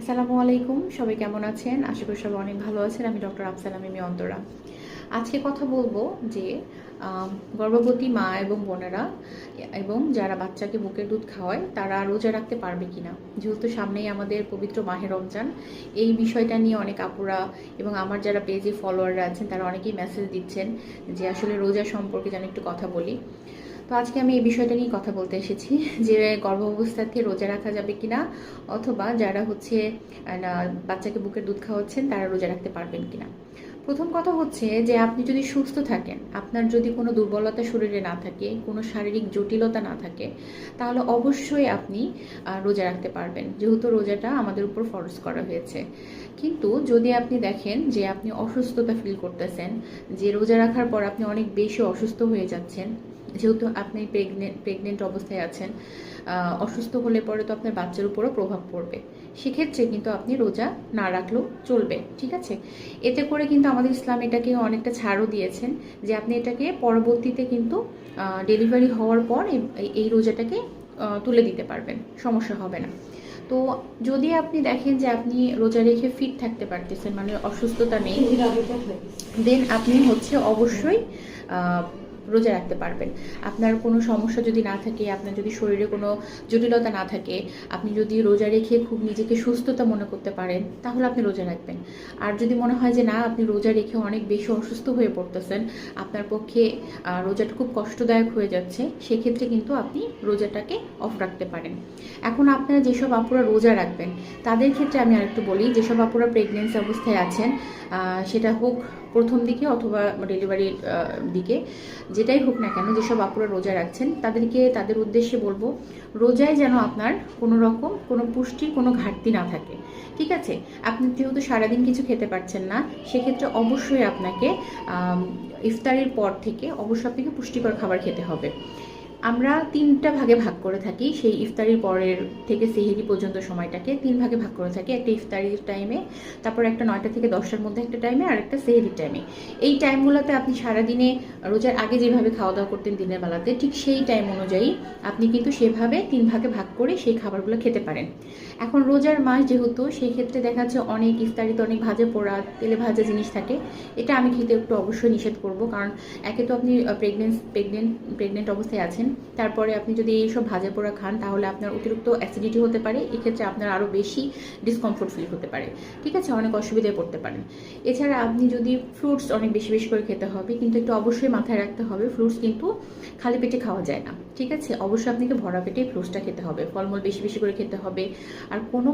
আসসালামু আলাইকুম, সবাই কেমন আছেন? আশা করি সবাই অনেক ভালো আছেন। আমি ডক্টর আফসানা মিমি অন্তরা। আজকে কথা বলবো যে গর্ভবতী মা এবং বোনেরা এবং যারা বাচ্চাকে বুকের দুধ খাওয়ায় তারা রোজা রাখতে পারবে কিনা, যেহেতু সামনেই আমাদের পবিত্র মাহে রমজান। এই বিষয়টা নিয়ে অনেক আপুরা এবং আমার যারা পেজে ফলোয়াররা আছেন তারা অনেকেই মেসেজ দিচ্ছেন যে আসলে রোজা সম্পর্কে যেন একটু কথা বলি। তো আজকে আমি এই বিষয়টা নিয়ে কথা বলতে এসেছি যে গর্ভাবস্থাতে রোজা রাখা যাবে কিনা, অথবা যারা হচ্ছে বাচ্চাকে বুকের দুধ খাওয়াচ্ছেন তারা রোজা রাখতে পারবেন কিনা। প্রথম কথা হচ্ছে যে আপনি যদি সুস্থ থাকেন, আপনার যদি কোনো দুর্বলতা শরীরে না থাকে, কোনো শারীরিক জটিলতা না থাকে, তাহলে অবশ্যই আপনি রোজা রাখতে পারবেন, যেহেতু রোজাটা আমাদের উপর ফরজ করা হয়েছে। কিন্তু যদি আপনি দেখেন যে আপনি অসুস্থতা ফিল করতেছেন, যে রোজা রাখার পর আপনি অনেক বেশি অসুস্থ হয়ে যাচ্ছেন, যেহেতু আপনি প্রেগনেন্ট অবস্থায় আছেন, অসুস্থ হলে পরে তো আপনার বাচ্চার উপরও প্রভাব পড়বে, সেক্ষেত্রে কিন্তু আপনি রোজা না রাখলেও চলবে, ঠিক আছে। এতে করে কিন্তু আমাদের ইসলাম এটাকে অনেকটা ছাড়ও দিয়েছেন যে আপনি এটাকে পরবর্তীতে কিন্তু ডেলিভারি হওয়ার পর এই রোজাটাকে তুলে দিতে পারবেন, সমস্যা হবে না। তো যদি আপনি দেখেন যে আপনি রোজা রেখে ফিট থাকতে পারতেছেন, মানে অসুস্থতা নেই, দেন আপনি হচ্ছে অবশ্যই রোজা রাখতে পারবেন। আপনার কোনো সমস্যা যদি না থাকে, আপনার যদি শরীরে কোনো জটিলতা না থাকে, আপনি যদি রোজা রেখে খুব নিজেকে সুস্থতা মনে করতে পারেন, তাহলে আপনি রোজা রাখবেন। আর যদি মনে হয় যে না, আপনি রোজা রেখে অনেক বেশি অসুস্থ হয়ে পড়তেছেন, আপনার পক্ষে রোজাটা খুব কষ্টদায়ক হয়ে যাচ্ছে, সেক্ষেত্রে কিন্তু আপনি রোজাটাকে অফ রাখতে পারেন। এখন আপনারা যেসব আপুরা রোজা রাখবেন তাদের ক্ষেত্রে আমি আরেকটু বলি, যেসব আপুরা প্রেগনেন্সি অবস্থায় আছেন, সেটা হোক প্রথম দিকে অথবা ডেলিভারির দিকে, যেটাই হোক না কেন, যেসব আপুরা রোজা রাখছেন তাদের উদ্দেশ্যে বলবো, রোজায় যেন আপনার কোনো রকম কোনো পুষ্টির কোনো ঘাটতি না থাকে, ঠিক আছে। আপনি যেহেতু সারাদিন কিছু খেতে পারছেন না, সেক্ষেত্রে অবশ্যই আপনাকে ইফতারের পর থেকে অবশ্যই আপনাকে পুষ্টিকর খাবার খেতে হবে। আমরা 3টা ভাগে ভাগ করে থাকি, সেই ইফতারির পরের থেকে সেহেরি পর্যন্ত সময়টাকে 3 ভাগে ভাগ করে থাকি। একটা ইফতারির টাইমে, তারপর একটা 9টা থেকে 10টার মধ্যে একটা টাইমে, আর একটা সেহেরির টাইমে। এই টাইমগুলোতে আপনি সারাদিনে রোজার আগে যেভাবে খাওয়া দাওয়া করতেন দিনের বেলাতে, ঠিক সেই টাইম অনুযায়ী আপনি কিন্তু সেভাবে 3 ভাগে ভাগ করে সেই খাবারগুলো খেতে পারেন। এখন রোজার মাস যেহেতু, সেই ক্ষেত্রে দেখা যাচ্ছে অনেক ইফতারিতে অনেক ভাজা পোড়া তেলে ভাজা জিনিস থাকে, এটা আমি খেতে একটু অবশ্যই নিষেধ করব। কারণ একে তো আপনি প্রেগনেন্ট অবস্থায় আছেন, তারপরে আপনি যদি এইসব ভাজা পোড়া খান তাহলে আপনার অতিরিক্ত অ্যাসিডিটি হতে পারে, এক্ষেত্রে আপনার আরও বেশি ডিসকমফোর্ট ফিল হতে পারে, ঠিক আছে, অনেক অসুবিধায় পড়তে পারেন। এছাড়া আপনি যদি ফ্রুটস অনেক বেশি বেশি করে খেতে হবে, কিন্তু একটু অবশ্যই মাথায় রাখতে হবে ফ্রুটস কিন্তু খালি পেটে খাওয়া যায় না, ঠিক আছে। অবশ্যই আপনাকে ভরা পেটে ফ্রুটসটা খেতে হবে, ফলমূল বেশি বেশি করে খেতে হবে। আর কোনো